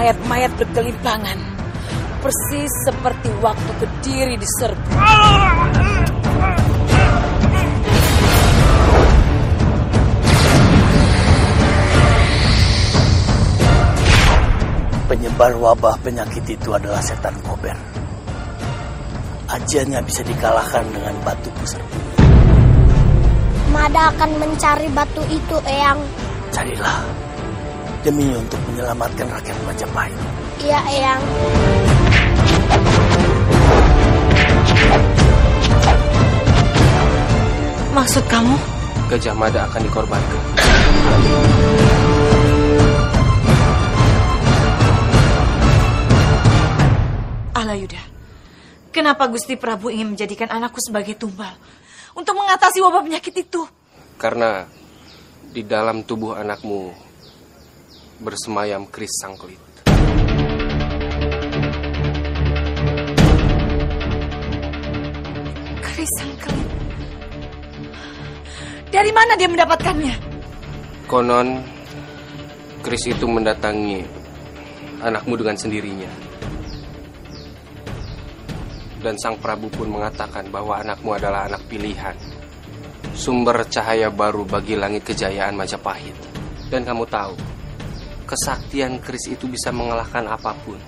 mayat-mayat bergelimpangan. Persis seperti waktu Kediri diserbu. Penyebar wabah penyakit itu adalah setan Kober. Ajiannya bisa dikalahkan dengan batu pusar bumi. Mada akan mencari batu itu, Eyang. Carilah, demi untuk menyelamatkan rakyat Majapahit. Iya, Eyang. Maksud kamu? Gajah Mada akan dikorbankan. Alayuda, kenapa Gusti Prabu ingin menjadikan anakku sebagai tumbal untuk mengatasi wabah penyakit itu? Karena di dalam tubuh anakmu bersemayam keris sangklit. Keris sangklit? Dari mana dia mendapatkannya? Konon, keris itu mendatangi anakmu dengan sendirinya. Dan Sang Prabu pun mengatakan bahwa anakmu adalah anak pilihan, sumber cahaya baru bagi langit kejayaan Majapahit. Dan kamu tahu, kesaktian keris itu bisa mengalahkan apapun,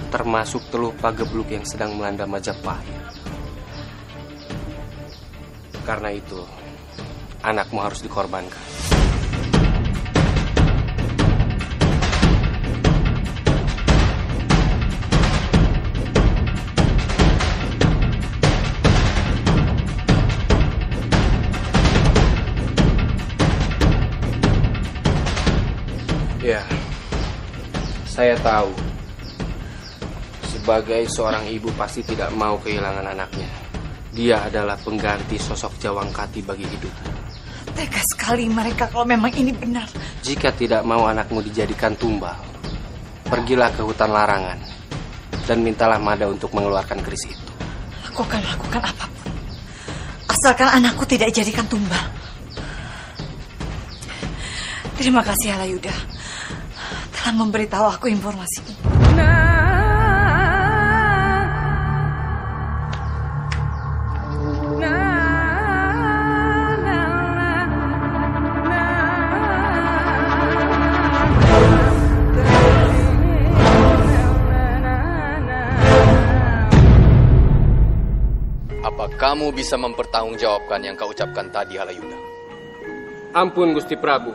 termasuk Teluh Pagebluk yang sedang melanda Majapahit. Karena itu, anakmu harus dikorbankan. Ya, saya tahu. Sebagai seorang ibu pasti tidak mau kehilangan anaknya. Dia adalah pengganti sosok Jawang Kati bagi hidup. Tega sekali mereka kalau memang ini benar. Jika tidak mau anakmu dijadikan tumbal, pergilah ke hutan larangan dan mintalah Mada untuk mengeluarkan keris itu. Aku akan lakukan apapun, asalkan anakku tidak dijadikan tumbal. Terima kasih Alayuda telah memberitahu aku informasi ini. Apa kamu bisa mempertanggungjawabkan yang kau ucapkan tadi, Alayuda? Ampun Gusti Prabu.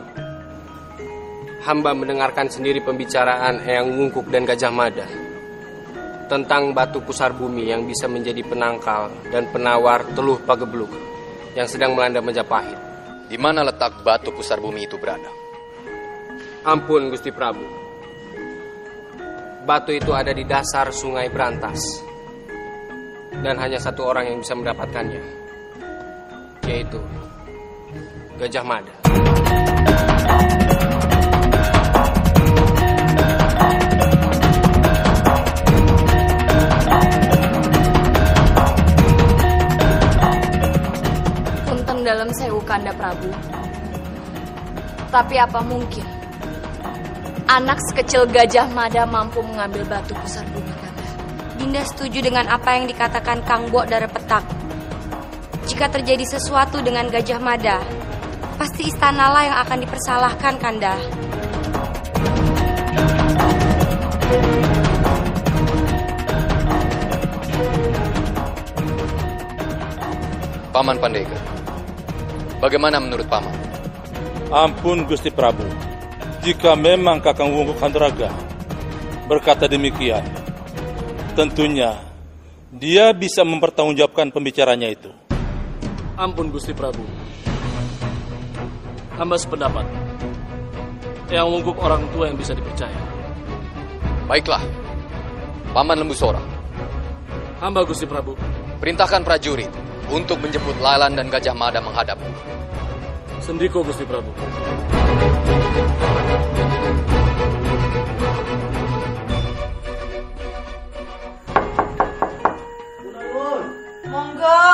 Hamba mendengarkan sendiri pembicaraan Eyang Wungkuk dan Gajah Mada tentang batu pusar bumi yang bisa menjadi penangkal dan penawar Teluh Pagebluk yang sedang melanda Majapahit. Di mana letak batu pusar bumi itu berada? Ampun Gusti Prabu. Batu itu ada di dasar Sungai Brantas. Dan hanya satu orang yang bisa mendapatkannya, yaitu Gajah Mada. Punten dalam sewu Kanda Prabu. Tapi apa mungkin anak sekecil Gajah Mada mampu mengambil batu pusar bumi, Kanda? Dinda setuju dengan apa yang dikatakan Kang Bok dari Petak. Jika terjadi sesuatu dengan Gajah Mada, pasti istanalah yang akan dipersalahkan, Kanda. Paman Pandega, bagaimana menurut Paman? Ampun Gusti Prabu, jika memang Kakang Wungkuk Handraga berkata demikian, tentunya dia bisa mempertanggungjawabkan pembicaranya itu. Ampun Gusti Prabu, hamba sependapat. Eyang Wungkuk orang tua yang bisa dipercaya. Baiklah, Paman Lembu Sora. Hamba Gusti Prabu. Perintahkan prajurit untuk menjemput Lalan dan Gajah Mada menghadapku. Sendiko Gusti Prabu. Monggo.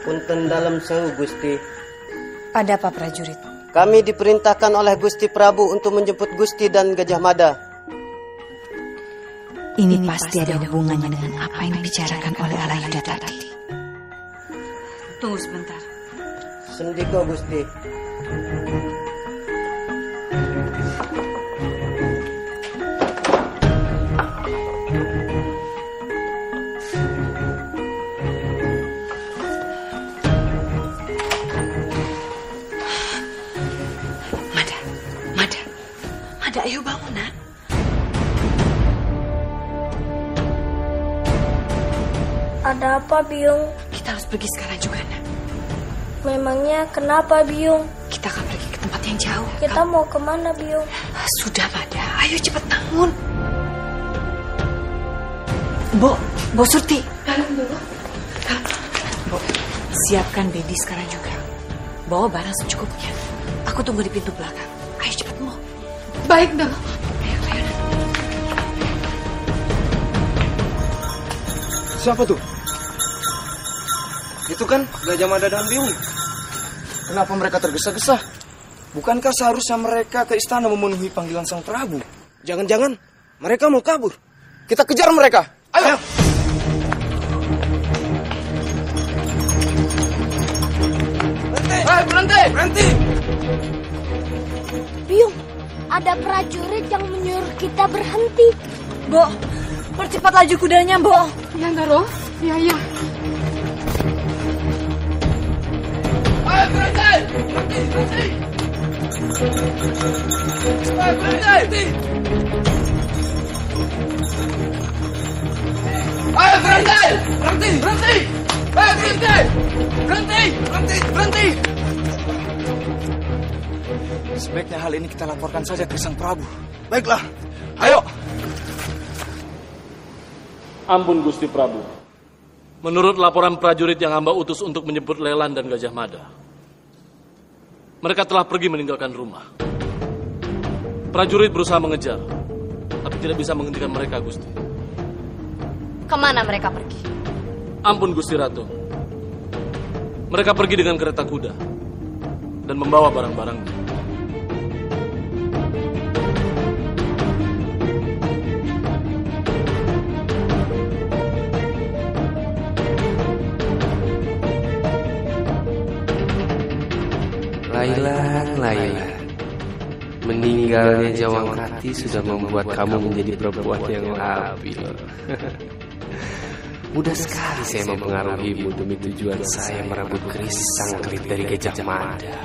Punten dalam sewu Gusti. Ada apa prajurit? Kami diperintahkan oleh Gusti Prabu untuk menjemput Gusti dan Gajah Mada. Ini pasti ada hubungannya dengan apa yang dibicarakan oleh Alayuda tadi. Tunggu sebentar. Sendiko Gusti. Mada, ayo bangun, nak. Ada apa, Biung? Kita harus pergi sekarang juga, nak. Memangnya kenapa, Biung? Kita akan pergi ke tempat yang jauh. Kita mau kemana, Biung? Sudah, Mada. Ayo cepat bangun. Bo Surti. Dalam dulu. Bo, siapkan baby sekarang juga. Bawa barang secukupnya. Aku tunggu di pintu belakang. Ayo cepat, Bo. Baik, Dok. Ayo. Siapa tuh? Itu kan Gajah Mada dan Biung. Kenapa mereka tergesa-gesa? Bukankah seharusnya mereka ke istana memenuhi panggilan Sang Prabu? Jangan-jangan mereka mau kabur. Kita kejar mereka. Ayo. Berhenti. Biung, ada prajurit yang menyuruh kita berhenti. Bo, percepat laju kudanya, Bo. Ya, Ndaro. Ya. Ayo, berhenti. Sebaiknya hal ini kita laporkan saja ke Sang Prabu. Baiklah, ayo. Ampun Gusti Prabu. Menurut laporan prajurit yang hamba utus untuk menjemput Lelan dan Gajah Mada, mereka telah pergi meninggalkan rumah. Prajurit berusaha mengejar, tapi tidak bisa menghentikan mereka, Gusti. Kemana mereka pergi? Ampun Gusti Ratu. Mereka pergi dengan kereta kuda dan membawa barang-barangnya. Laila, meninggalnya Jawangkati sudah membuat kamu menjadi perempuan yang labil. Mudah sekali saya mempengaruhimu demi tujuan saya merebut keris sang kerit dari Gajah Mada.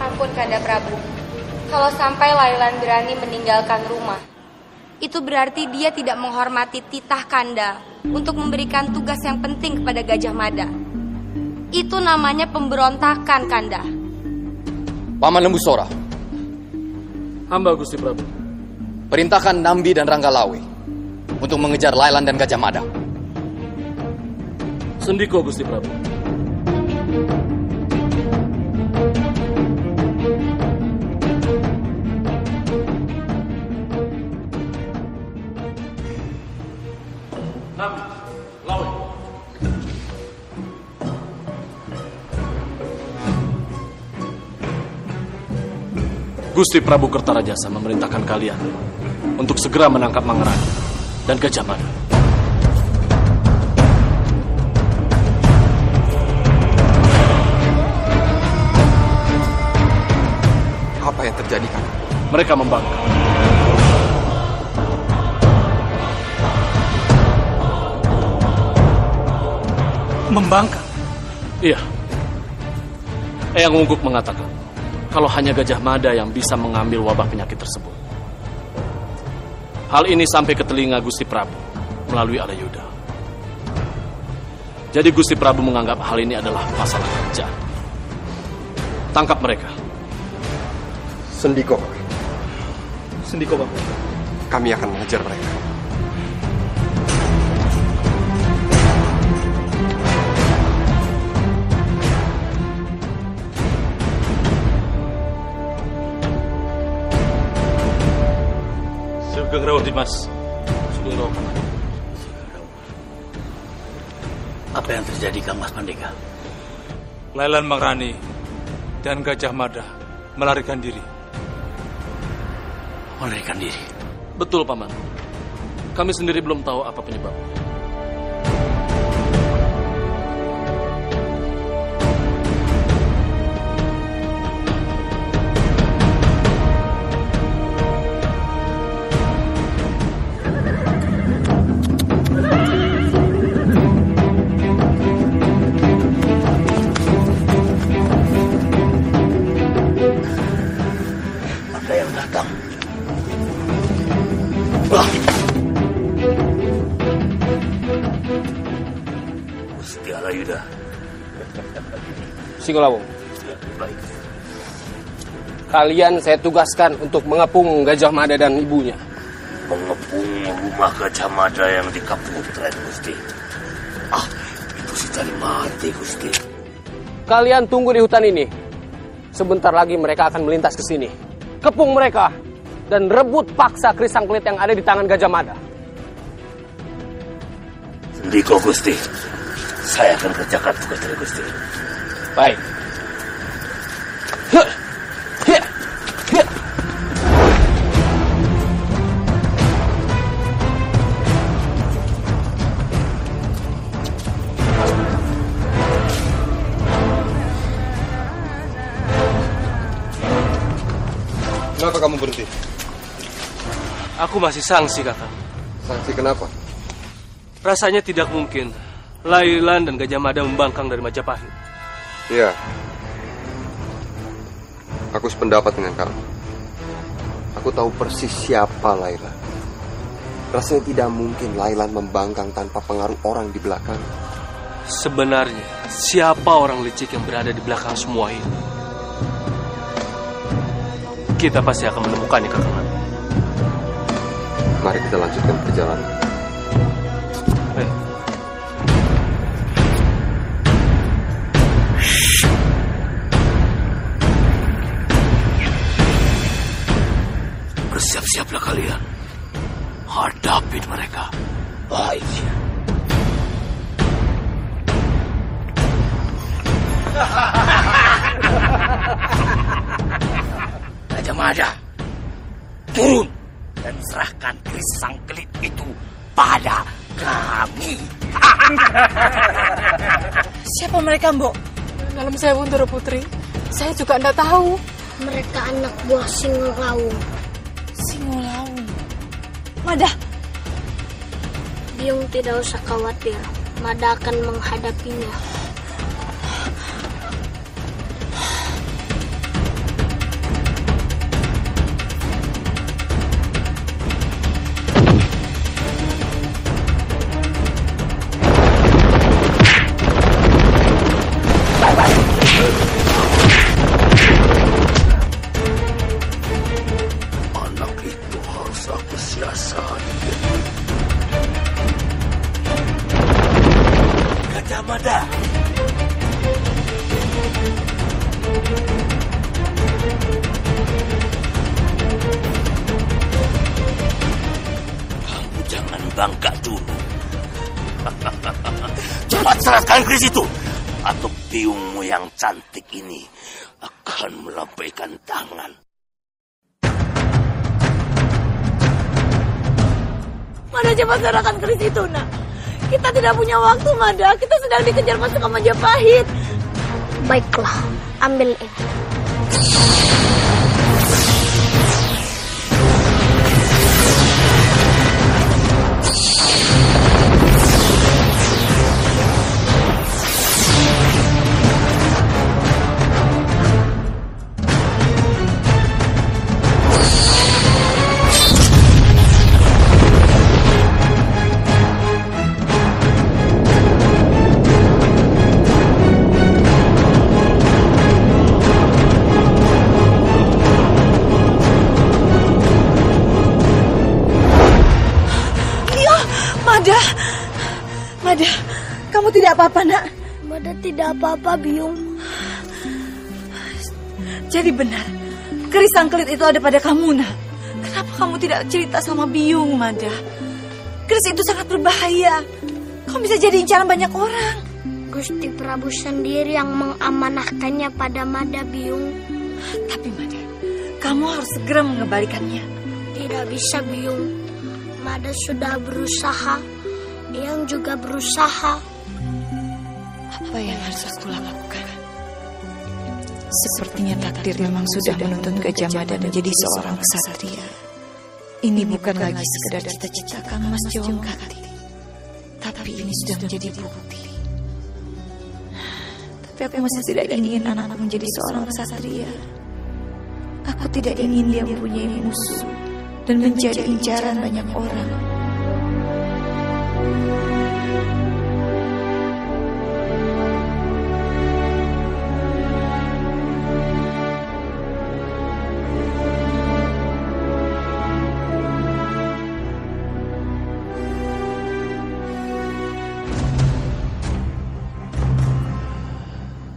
Ampun Kanda Prabu. Kalau sampai Lailan berani meninggalkan rumah, itu berarti dia tidak menghormati titah Kanda untuk memberikan tugas yang penting kepada Gajah Mada. Itu namanya pemberontakan, Kanda. Paman Lembu Sora, hamba Gusti Prabu. perintahkan Nambi dan Ranggalawe untuk mengejar Lailan dan Gajah Mada. Sendiko Gusti Prabu. Gusti Prabu Kertarajasa memerintahkan kalian untuk segera menangkap Mangerani dan Gajah Mada. Apa yang terjadi, Kang? Mereka membangkang. Membangkang? Iya. Eyang Wungguk mengatakan kalau hanya Gajah Mada yang bisa mengambil wabah penyakit tersebut. Hal ini sampai ke telinga Gusti Prabu melalui Alayuda. Jadi Gusti Prabu menganggap hal ini adalah masalah kerjaan. Tangkap mereka. Sendiko, Bang. kami akan mengejar mereka. Sugeng Rawuh Dimas. Sugeng Rawuh. Apa yang terjadi, Kang Mas Pandega? Lailan Mangrani dan Gajah Mada melarikan diri. Melarikan diri? Betul, Paman. Kami sendiri belum tahu apa penyebabnya. Singolawung. Kalian saya tugaskan untuk mengepung Gajah Mada dan ibunya. Mengepung rumah Gajah Mada yang di Kaputren, Gusti. Itu si cari mati, Gusti. Kalian tunggu di hutan ini. Sebentar lagi mereka akan melintas ke sini. Kepung mereka dan rebut paksa keris sangklit yang ada di tangan Gajah Mada. Sendiko, Gusti. Saya akan kerjakan tugas dari Gusti. Baik. Kenapa kamu berhenti? Aku masih sangsi, Kakak. Sangsi kenapa? Rasanya tidak mungkin Lailan dan Gajah Mada membangkang dari Majapahit. Iya. Aku sependapat dengan kamu. Aku tahu persis siapa Lailan. Rasanya tidak mungkin Lailan membangkang tanpa pengaruh orang di belakang. Sebenarnya, siapa orang licik yang berada di belakang semua ini? Kita pasti akan menemukannya, Kakak. Mari kita lanjutkan perjalanan. Bersiap-siaplah kalian. Hadapin mereka. Baik. Gajah Mada, turun dan serahkan keris sangklit itu pada kami. Siapa mereka, Mbok? Dalam saya Bundara Putri, saya juga tidak tahu. Mereka anak buah Singolawung. Singolawung. Mada. Biung tidak usah khawatir. Mada akan menghadapinya. Kamu jangan bangga dulu. Cepat serahkan keris itu, atau biungmu yang cantik ini akan melambaikan tangan. Mada, cepat serahkan keris itu, nak. Kita tidak punya waktu, Mada. Kita sedang dikejar pasukan Majapahit. Baiklah, ambil ini. Mada, kamu tidak apa-apa, nak? Mada tidak apa-apa, Biung. Jadi benar, keris sangklit itu ada pada kamu, nak. Kenapa kamu tidak cerita sama Biung, Mada? Keris itu sangat berbahaya. Kamu bisa jadi incaran banyak orang. Gusti Prabu sendiri yang mengamanahkannya pada Mada, Biung. Tapi Mada, kamu harus segera mengembalikannya. Tidak bisa, Biung. Mada sudah berusaha, Eyang juga berusaha. Apa yang harus aku lakukan? Sepertinya takdir memang sudah menuntun Gajah Mada menjadi seorang ksatria. Ini bukan lagi sekedar cita-cita Kang Mas Jawangkati, tapi ini sudah menjadi bukti. Tapi aku masih tidak ingin anakku menjadi seorang ksatria. Aku tidak ingin dia mempunyai musuh dan menjadi incaran banyak orang.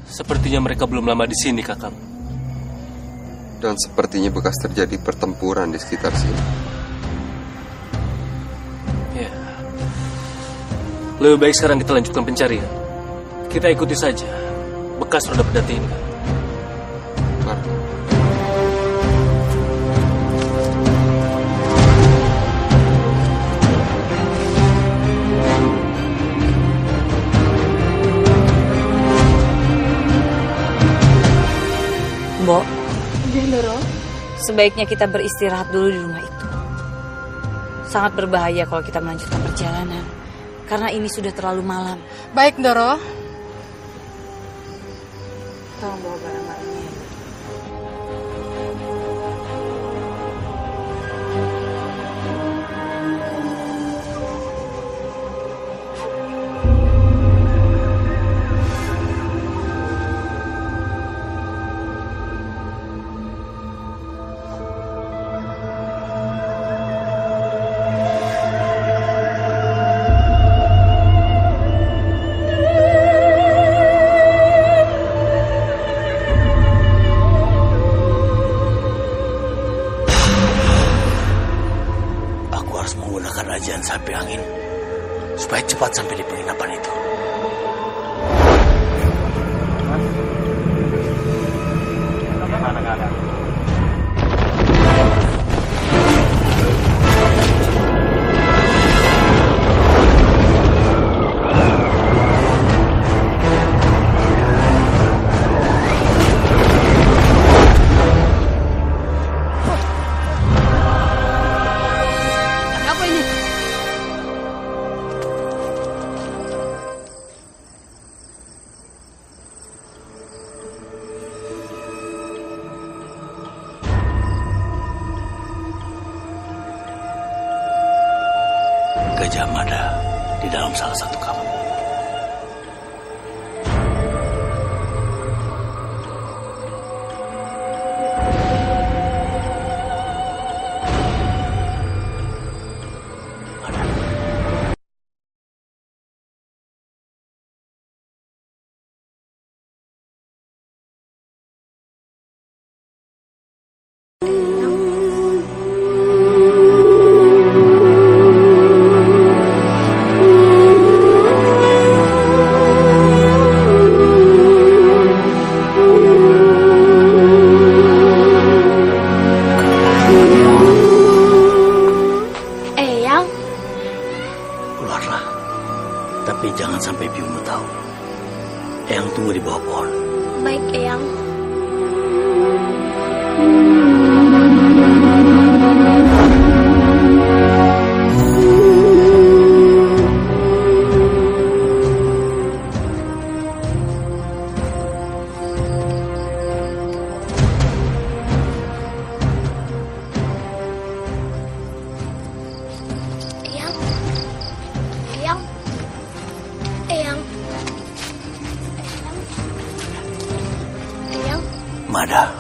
Sepertinya mereka belum lama di sini, Kakang. Dan sepertinya bekas terjadi pertempuran di sekitar sini. Ya. Lebih baik sekarang kita lanjutkan pencarian. Kita ikuti saja bekas roda pedati ini. Mari. Mbok, sebaiknya kita beristirahat dulu di rumah itu. Sangat berbahaya kalau kita melanjutkan perjalanan, karena ini sudah terlalu malam. Baik, Ndoro. Tolong bawa barang-barangnya. Sapi angin supaya cepat sampai di penginapan itu. Gajah Mada di dalam salah satu kamar. Tapi jangan sampai biungmu tahu. Eyang tunggu di bawah pohon. Baik, Eyang. Mada,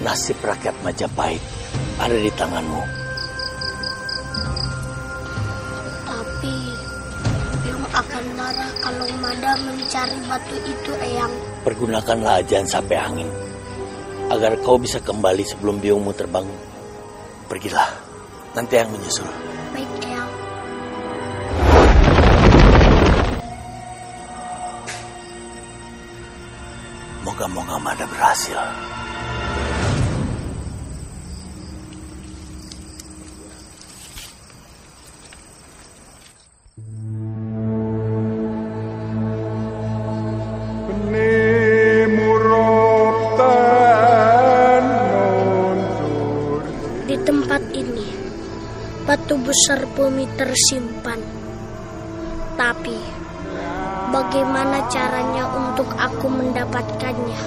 nasib rakyat Majapahit ada di tanganmu. Tapi Biung akan marah kalau Mada mencari batu itu, Eyang. Pergunakanlah ajian sapi angin agar kau bisa kembali sebelum biungmu terbangun. Pergilah, nanti yang menyusul. Baik, Eyang. Moga-moga Mada berhasil. Di tempat ini, batu besar bumi tersimpan. Tapi, bagaimana caranya untuk aku mendapatkannya?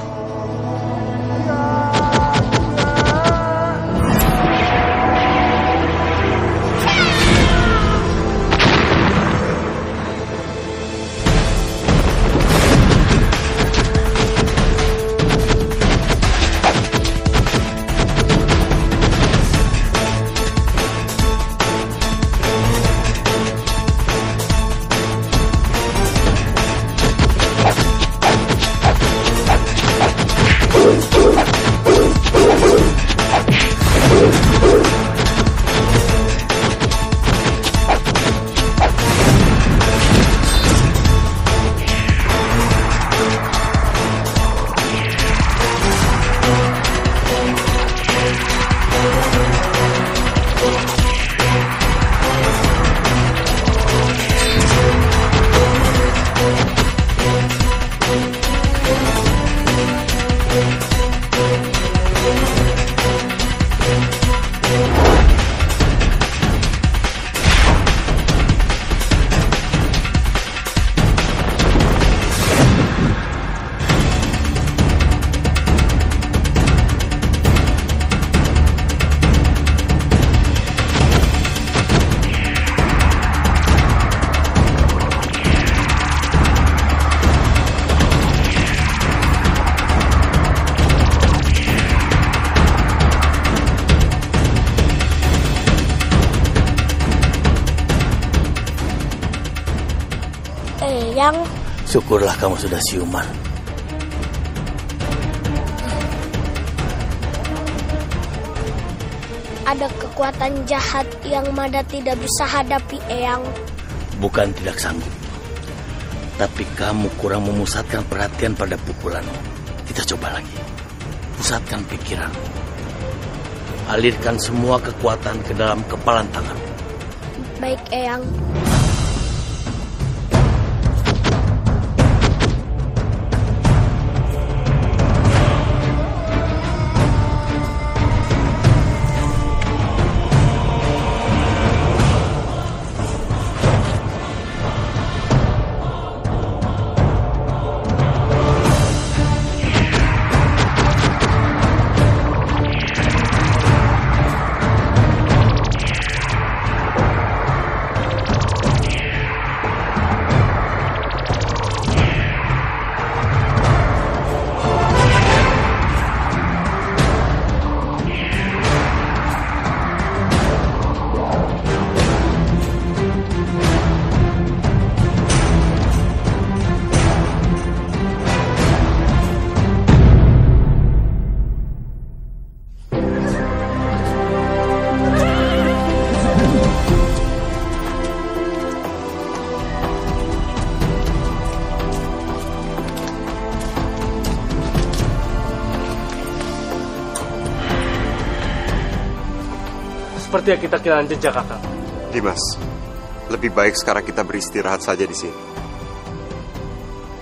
Syukurlah kamu sudah siuman. Ada kekuatan jahat yang Mada tidak bisa hadapi, Eyang. Bukan tidak sanggup, tapi kamu kurang memusatkan perhatian pada pukulanmu. Kita coba lagi. Pusatkan pikiranmu. Alirkan semua kekuatan ke dalam kepalan tanganmu. Baik, Eyang. Seperti yang kita kehilangan jejak, Kakak. Dimas, lebih baik sekarang kita beristirahat saja di sini.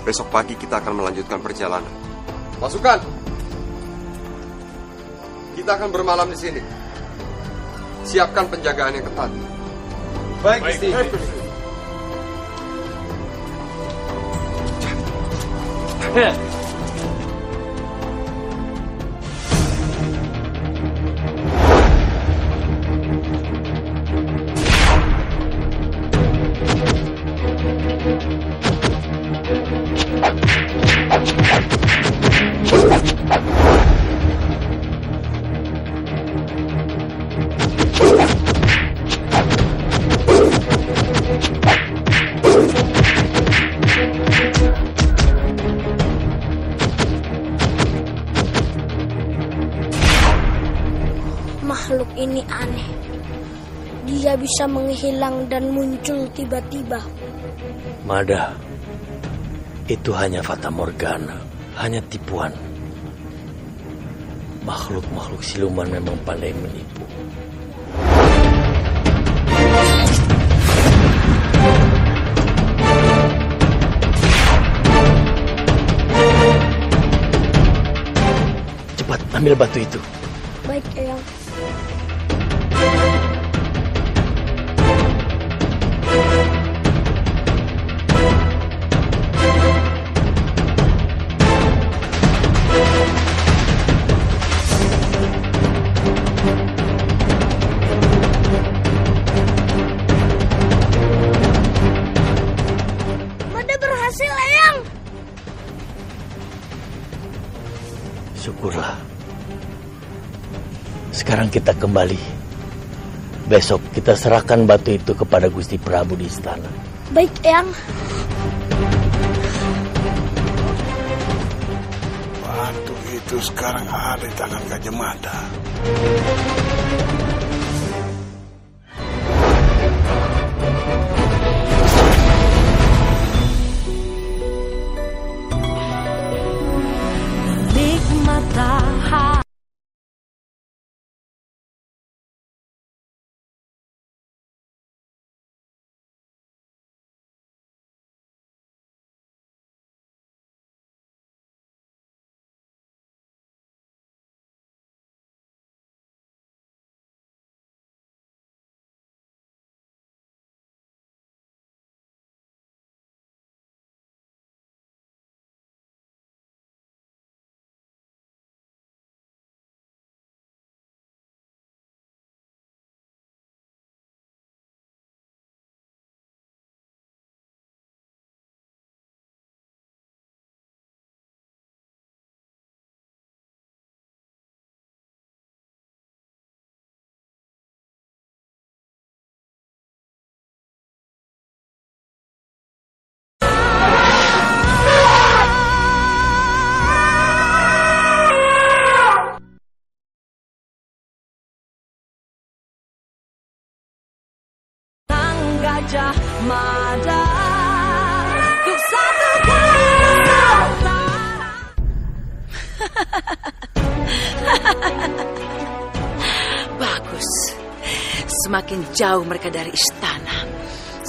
Besok pagi kita akan melanjutkan perjalanan. Pasukan, kita akan bermalam di sini. Siapkan penjagaan yang ketat. Baik, Gusti. Makhluk ini aneh. Dia bisa menghilang dan muncul tiba-tiba. Mada, itu hanya fata morgana, hanya tipuan. Makhluk-makhluk siluman memang pandai menipu. Cepat, ambil batu itu. Baik, Eyang. Syukurlah. Sekarang kita kembali. Besok kita serahkan batu itu kepada Gusti Prabu di istana. Baik, Eyang. Batu itu sekarang ada di tangan Gajah Mada. Gajah Mada ku satukan. Bagus. Semakin jauh mereka dari istana,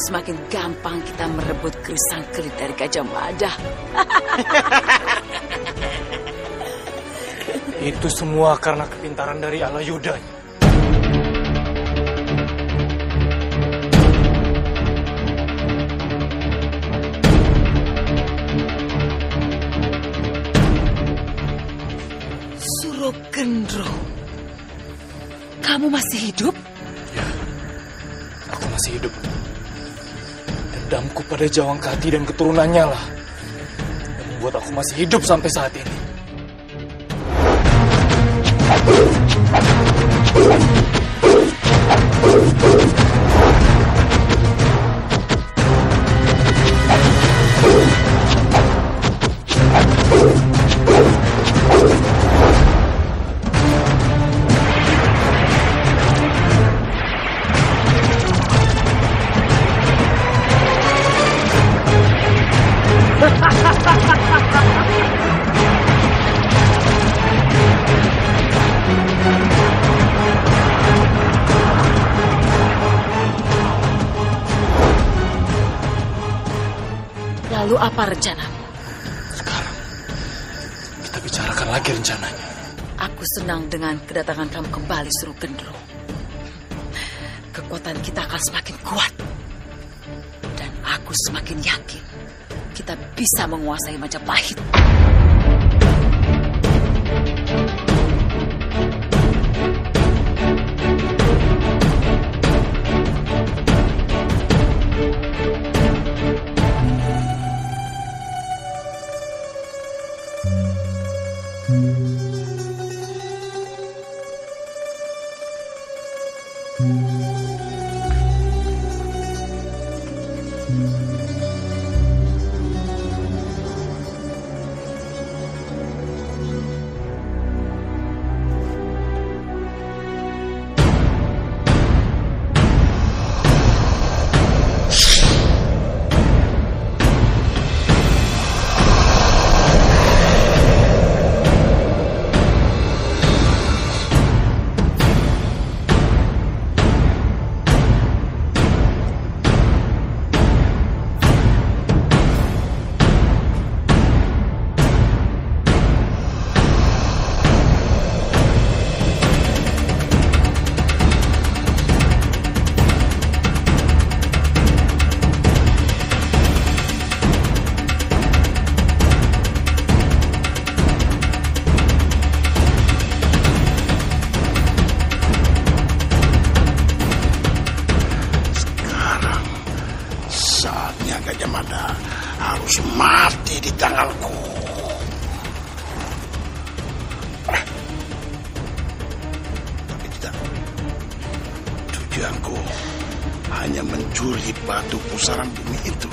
semakin gampang kita merebut keris kelit dari Gajah Mada. Itu semua karena kepintaran dari Alayuda. Gendro, kamu masih hidup? Ya, aku masih hidup. Dendamku pada Jawangkati dan keturunannya lah yang membuat aku masih hidup sampai saat ini. Lalu apa rencanamu? Sekarang kita bicarakan lagi rencananya. Aku senang dengan kedatangan kamu kembali, Suruh Gendro. Kekuatan kita akan semakin kuat. Dan aku semakin yakin kita bisa menguasai Majapahit. tujuanku hanya mencuri batu pusaran bumi itu.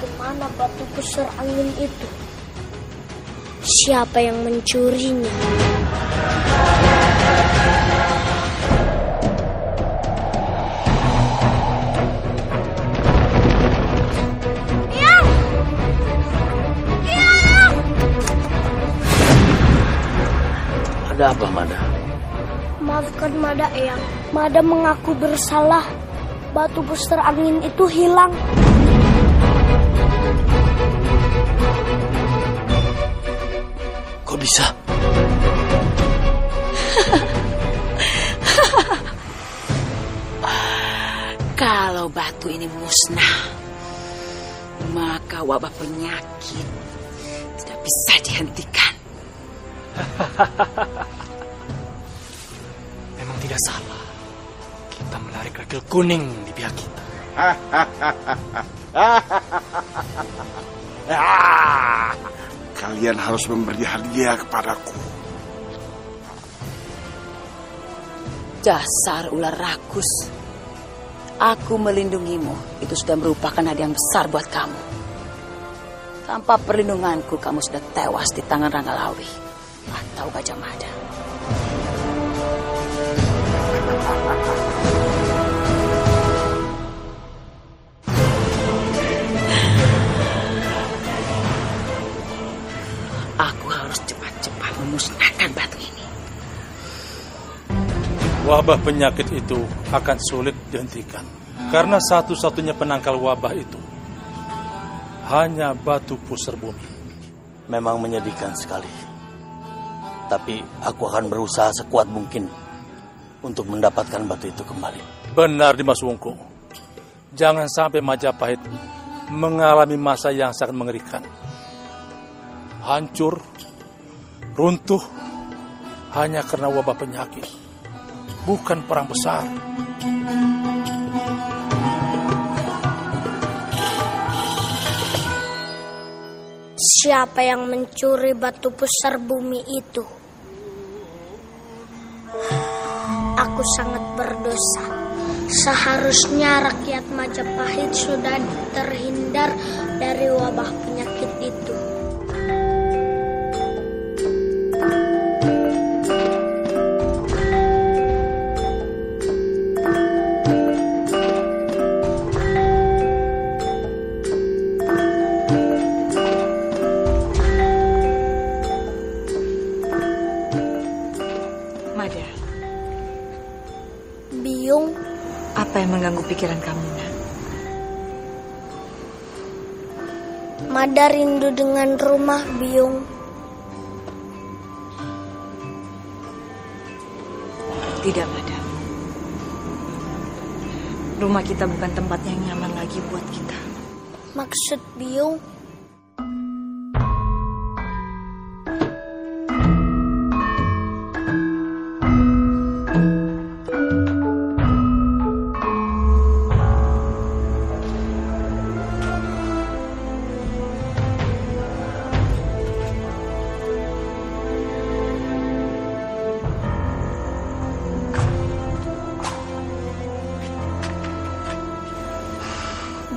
Kemana batu pusar angin itu? Siapa yang mencurinya? Ada apa, Mada? Maafkan Mada, Eyang. Mada mengaku bersalah. Batu pusar angin itu hilang. Kok bisa? Kalau batu ini musnah, maka wabah penyakit tidak bisa dihentikan. Memang tidak salah. Kita menarik kerikil kuning di pihak kita. Kalian harus memberi hadiah kepadaku. Dasar ular rakus. Aku melindungimu. Itu sudah merupakan hadiah yang besar buat kamu. Tanpa perlindunganku, kamu sudah tewas di tangan Ranggalawi atau Gajah Mada. Aku harus cepat-cepat memusnahkan batu ini. Wabah penyakit itu akan sulit dihentikan. Karena satu-satunya penangkal wabah itu hanya batu pusar bumi. Memang menyedihkan sekali. Tapi aku akan berusaha sekuat mungkin untuk mendapatkan batu itu kembali. Benar, Dimas Wungku. Jangan sampai Majapahit mengalami masa yang sangat mengerikan. Hancur, runtuh, hanya karena wabah penyakit. Bukan perang besar. Siapa yang mencuri batu pusar bumi itu? Aku sangat berdosa. Seharusnya rakyat Majapahit sudah terhindar dari wabah penyakit itu. Apa yang mengganggu pikiran kamu, Nak? Mada rindu dengan rumah, Biung. Tidak, Mada. Rumah kita bukan tempat yang nyaman lagi buat kita. Maksud Biung?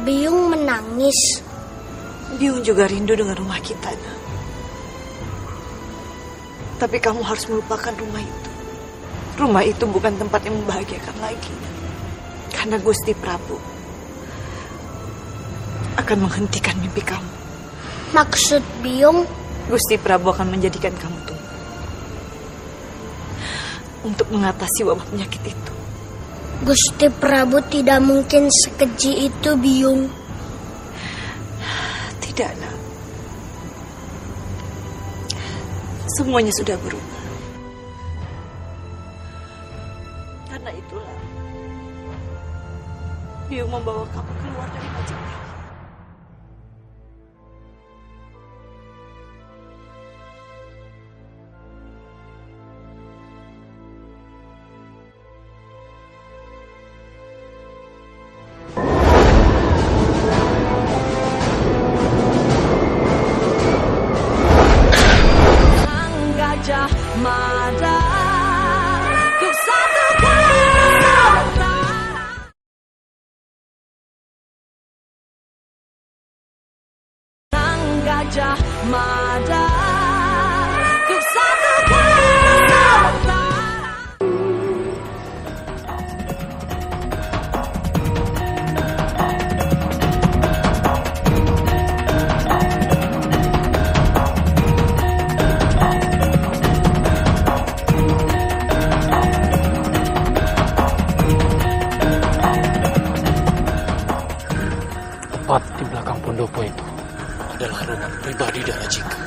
Biung menangis. Biung juga rindu dengan rumah kita, Nak. Tapi kamu harus melupakan rumah itu. Rumah itu bukan tempat yang membahagiakan lagi. Karena Gusti Prabu akan menghentikan mimpi kamu. Maksud Biung? Gusti Prabu akan menjadikan kamu tumbuh untuk mengatasi wabah penyakit itu. Gusti Prabu tidak mungkin sekeji itu, Biung. Tidak, nak. Semuanya sudah berubah. Karena itulah Biung membawa kamu keluar dari Majapahit. Gajah Mada, ku satukan Sang Gajah Mada, ku satukan Tepat di belakang pendopo itu adalah rumah pribadi Dara Jingga.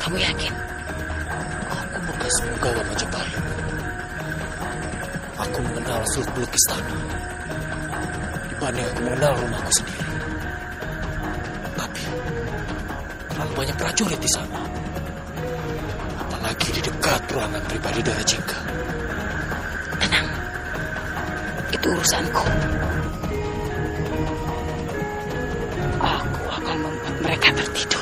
Kamu yakin? Aku bekas penggawa Majapahit. Aku mengenal seluk-beluk istana dibanding aku mengenal rumahku sendiri. Tapi terlalu banyak prajurit di sana, apalagi di dekat ruangan pribadi Dara Jingga. Tenang, itu urusanku. Aku akan membuat mereka tertidur.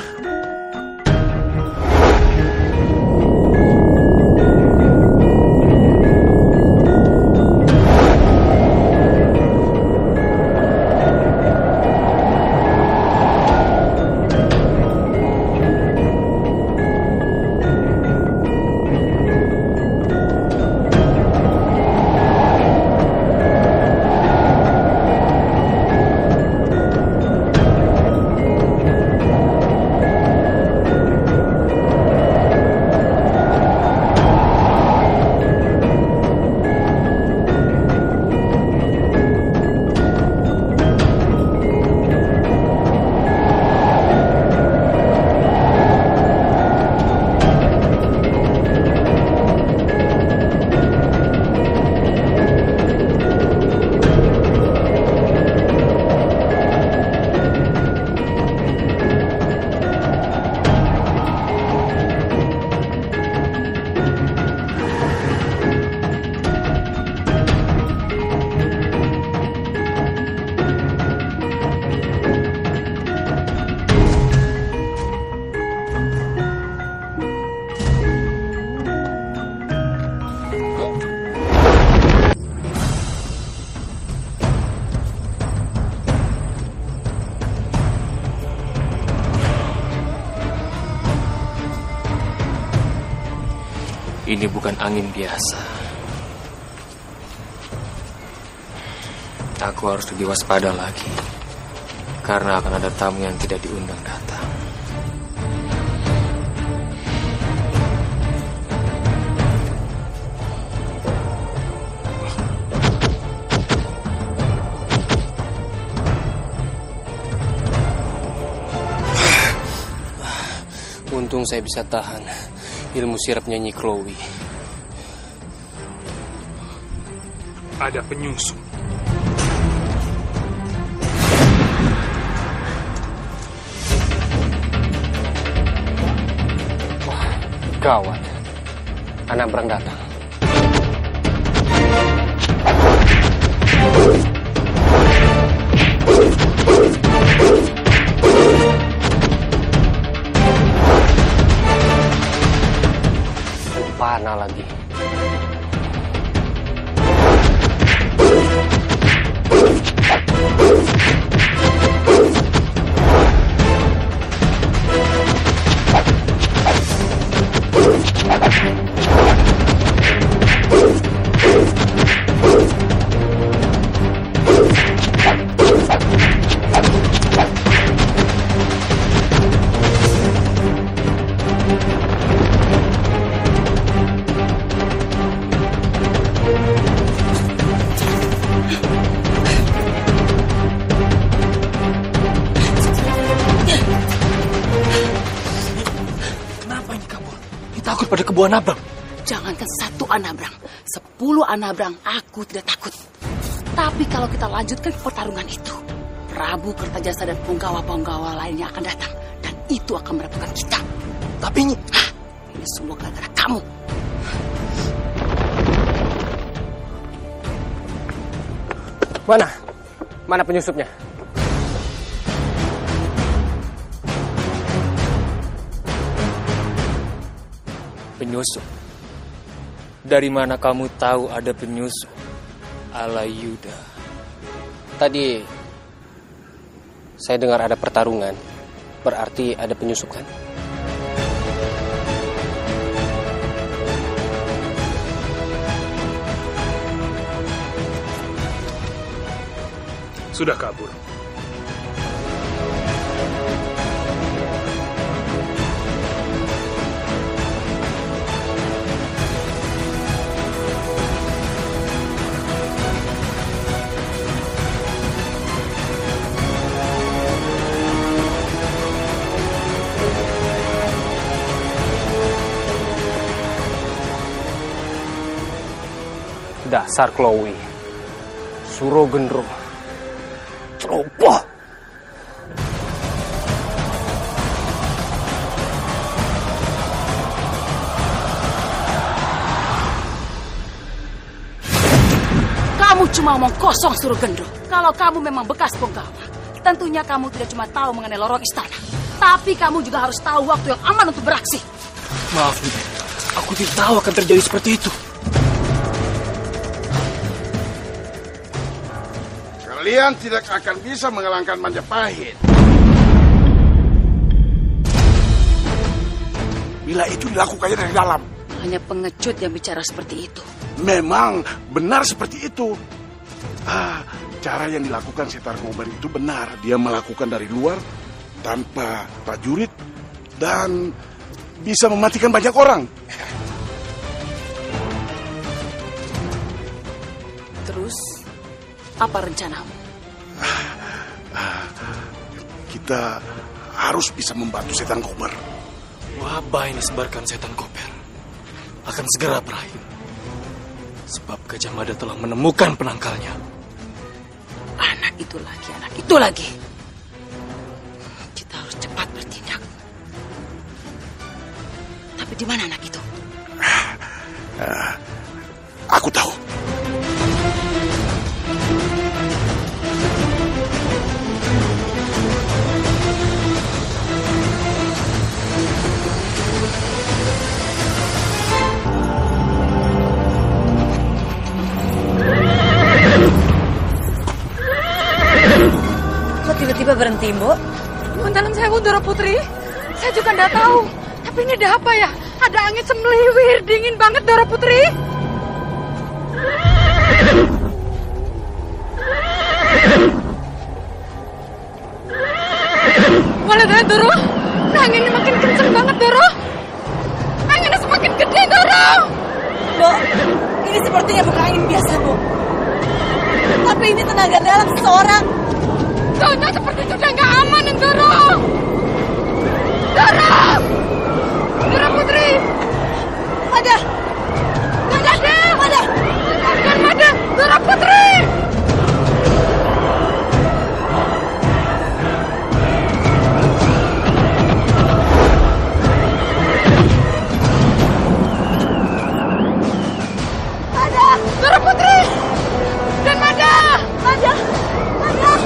Ini bukan angin biasa. Aku harus lebih waspada lagi, karena akan ada tamu yang tidak diundang datang. Untung saya bisa tahan ilmu sirapnya Nyi Chloe. Ada penyusup. Wah, gawat. Anak Brang datang. Panah lagi. pada Kebu Anabrang. Jangankan 1 Anabrang, 10 Anabrang aku tidak takut. Tapi kalau kita lanjutkan pertarungan itu, Prabu Kertajasa dan penggawa-penggawa lainnya akan datang. Dan itu akan merepotkan kita. Tapi ini semua gara-gara kamu. Mana penyusupnya? Penyusup? Dari mana kamu tahu ada penyusup? Alayuda. Tadi saya dengar ada pertarungan. Berarti ada penyusup kan? Sudah kabur. Dasar Chloe, Surogendro, ceroboh. Kamu cuma omong kosong, Surogendro. Kalau kamu memang bekas penggawa, tentunya kamu tidak cuma tahu mengenai lorong istana, tapi kamu juga harus tahu waktu yang aman untuk beraksi. Maaf, Bibi. Aku tidak tahu akan terjadi seperti itu. Kalian tidak akan bisa mengalahkan Majapahit. Bila itu dilakukannya dari dalam. Hanya pengecut yang bicara seperti itu. Memang benar seperti itu. Cara yang dilakukan Setar Kober itu benar. Dia melakukan dari luar tanpa prajurit dan bisa mematikan banyak orang. Terus, apa rencanamu? Kita harus bisa membantu Setan Kober. Wabah ini sebarkan Setan Kober akan segera berakhir. Sebab Gajah Mada telah menemukan penangkalnya. Anak itu lagi. Kita harus cepat bertindak. Tapi di mana anak itu? Aku tahu. Tiba-tiba berhenti, Mbok. Nuwun dalam sewu, Ndara Putri. Saya juga nggak tahu. Tapi ini ada apa ya? Ada angin semeliwir, dingin banget, Ndara Putri. Boleh dah, Doro. Anginnya makin kenceng banget, Doro. Anginnya semakin gede, Doro. Mbok, ini sepertinya bukan angin biasa, Mbok. Tapi ini tenaga dalam seseorang. Soalnya seperti itu udah nggak aman, Doro. Doro! Doro Putri! Mada! Doro Putri! Doro Putri! Dan Mada!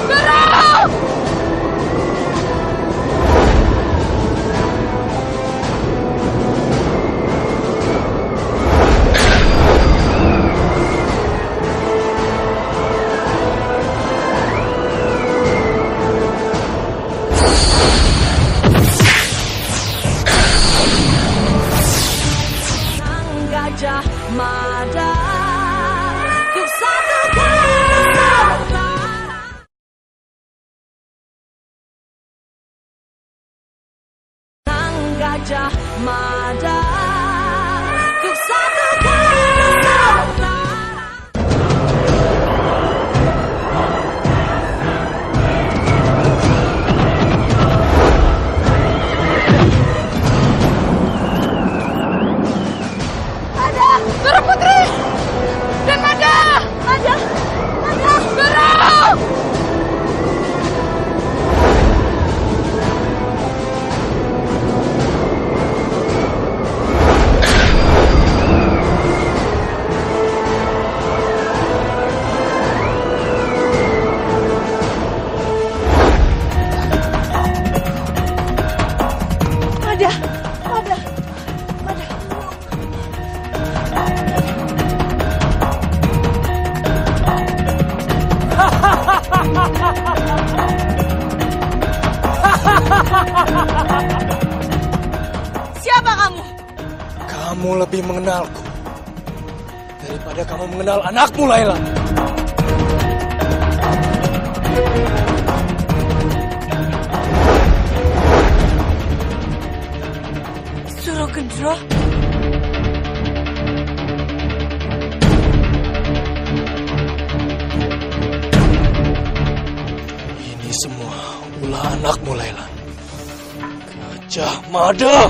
Doro! Gajah Mada. Gajah Mada untuk satukan Siapa kamu? Kamu lebih mengenalku daripada kamu mengenal anakmu, Laila. Surogendro? Ini semua ulah anakmu, Laila. Gajah Mada!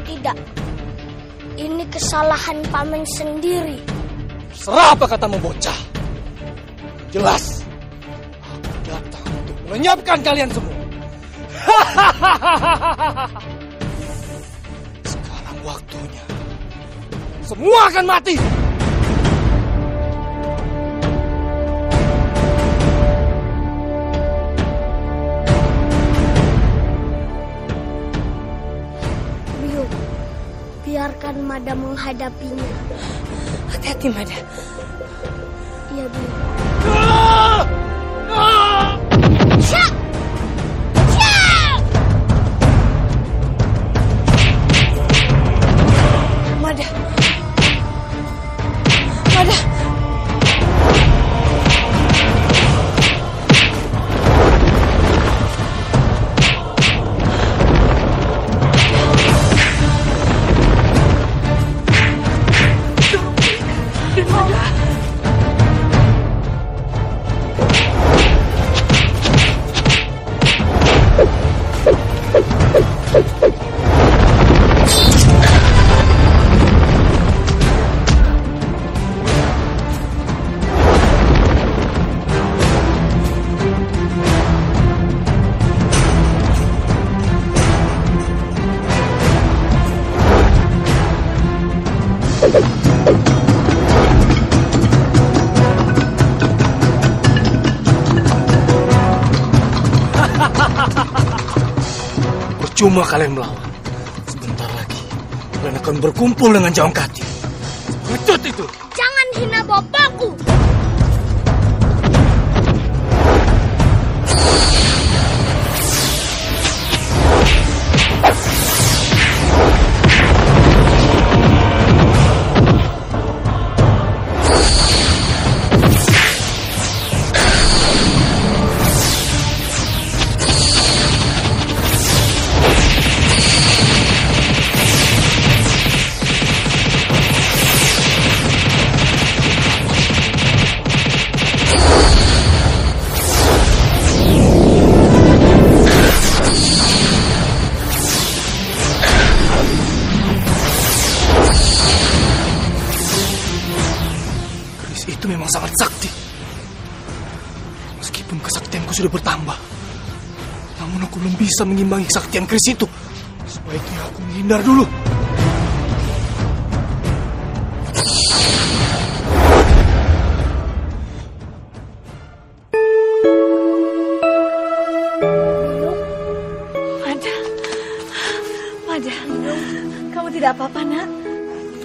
Tidak. Ini kesalahan paman sendiri. Serah apa katamu, bocah. Jelas. Aku datang untuk melenyapkan kalian semua. Sekarang waktunya. Semua akan mati. Biung, biarkan Mada menghadapinya. Hati-hati, Mada. Iya, Biung. Mada. Mada. Percuma kalian melawan. Sebentar lagi kalian akan berkumpul dengan Jawangkati. Pengecut itu. Jangan hina bapakku. Itu memang sangat sakti. Meskipun kesaktianku sudah bertambah, namun aku belum bisa mengimbangi kesaktian keris itu. Sebaiknya aku menghindar dulu. Mada. Mada. Kamu tidak apa-apa, Nak?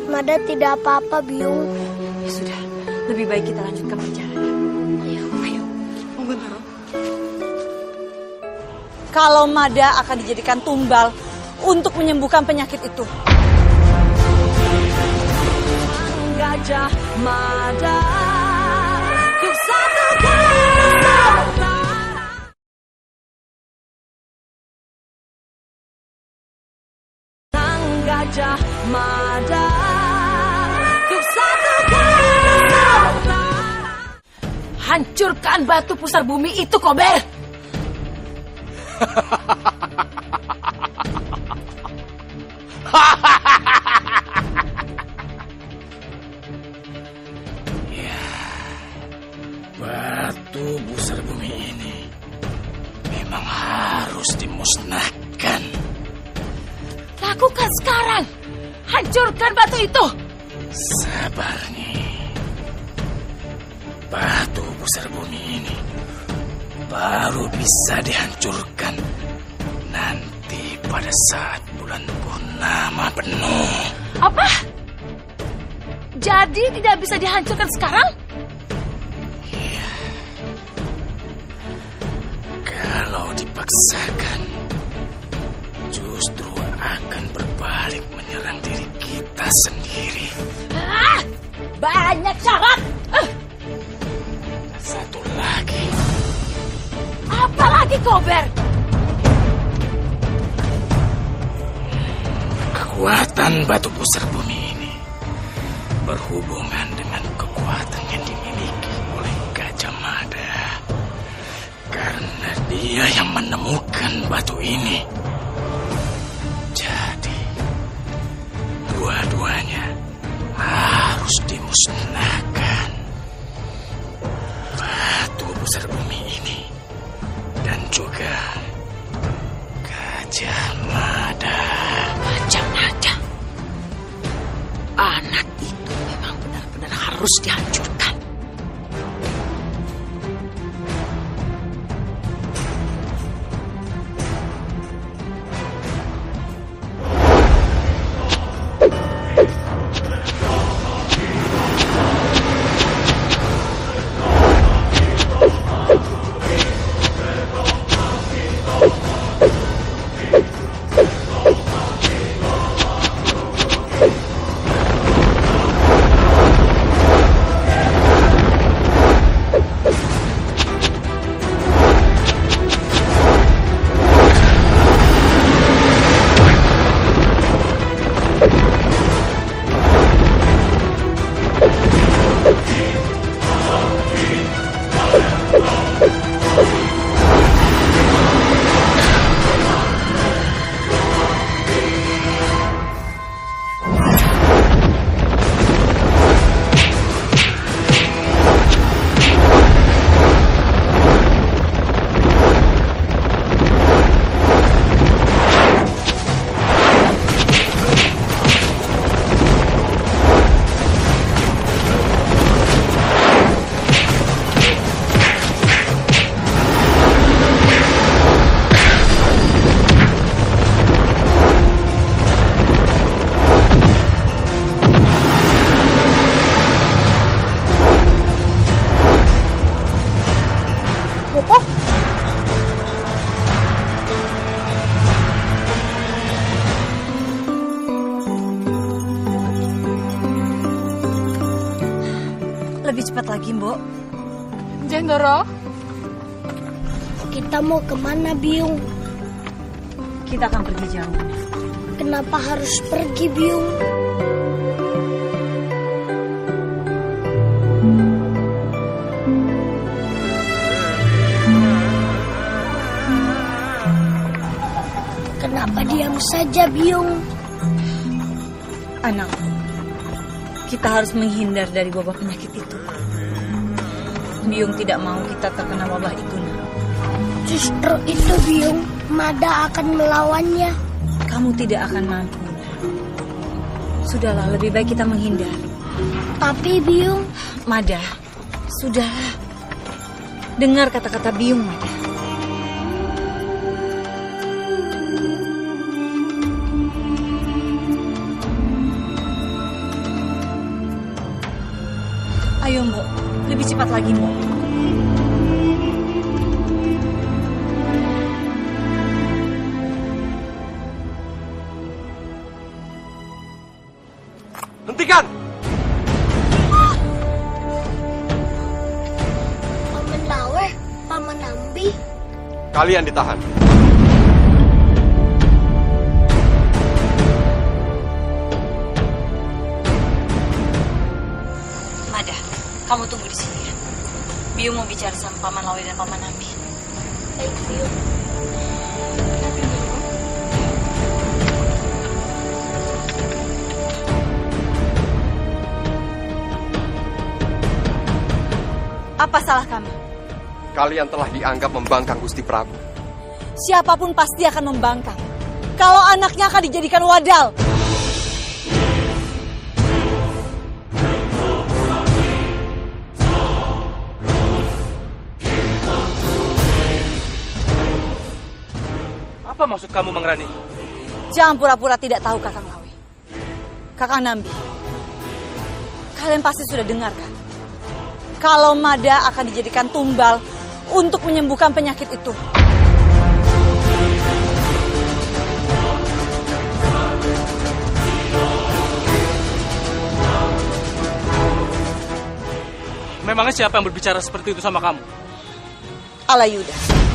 Mada tidak apa-apa, Biung. Ya sudah. Lebih baik kita lanjutkan perjalanan. Ayo. Monggo, Naro. Kalau Mada akan dijadikan tumbal untuk menyembuhkan penyakit itu. Gajah Mada, untuk satukan Nusantara. Gajah Mada, untuk satukan. Hancurkan batu pusar bumi itu, Kober! Ya, batu pusar bumi ini memang harus dimusnahkan. Lakukan sekarang! Hancurkan batu itu! Sabar nih. Batu pusar bumi ini baru bisa dihancurkan nanti pada saat bulan purnama penuh. Apa? Jadi tidak bisa dihancurkan sekarang? Iya. Kalau dipaksakan, justru akan berbalik menyerang diri kita sendiri. Banyak syarat. Satu lagi. Apa lagi, Kober? Kekuatan batu pusar bumi ini berhubungan dengan kekuatan yang dimiliki oleh Gajah Mada. Karena dia yang menemukan batu ini. Jadi, dua-duanya harus dimusnahkan. Batu pusar bumi ini dan juga Gajah Mada. Gajah Mada. Anak itu memang benar-benar harus dihancurkan. Lebih cepat lagi, Mbok. Jendoro, Kita mau kemana, Biung? Kita akan pergi jauh. Kenapa harus pergi, Biung? Kenapa diam saja, Biung? Anak, kita harus menghindar dari wabah penyakit itu. Biung tidak mau kita terkena wabah itu, Nak. Justru itu, Biung. Mada akan melawannya. Kamu tidak akan mampu, Nak. Sudahlah, lebih baik kita menghindar. Tapi, Biung... Mada, sudahlah. Dengar kata-kata Biung, Mada. Ayo, Mbok. Lebih cepat lagi, Mbok. Hentikan! Paman Lawe, Paman Ambi. Kalian ditahan. Kamu tunggu di sini ya. Biung mau bicara sama Paman Lawe dan Paman Ambi. Baik, Biung. Apa salah kami? Kalian telah dianggap membangkang Gusti Prabu. Siapapun pasti akan membangkang. Kalau anaknya akan dijadikan wadal. Apa maksud kamu, Mangrani? Jangan pura-pura tidak tahu, Kakang Lawe. Kakang Nambi. Kalian pasti sudah dengar kan? Kalau Mada akan dijadikan tumbal untuk menyembuhkan penyakit itu. Memangnya siapa yang berbicara seperti itu sama kamu? Alayuda.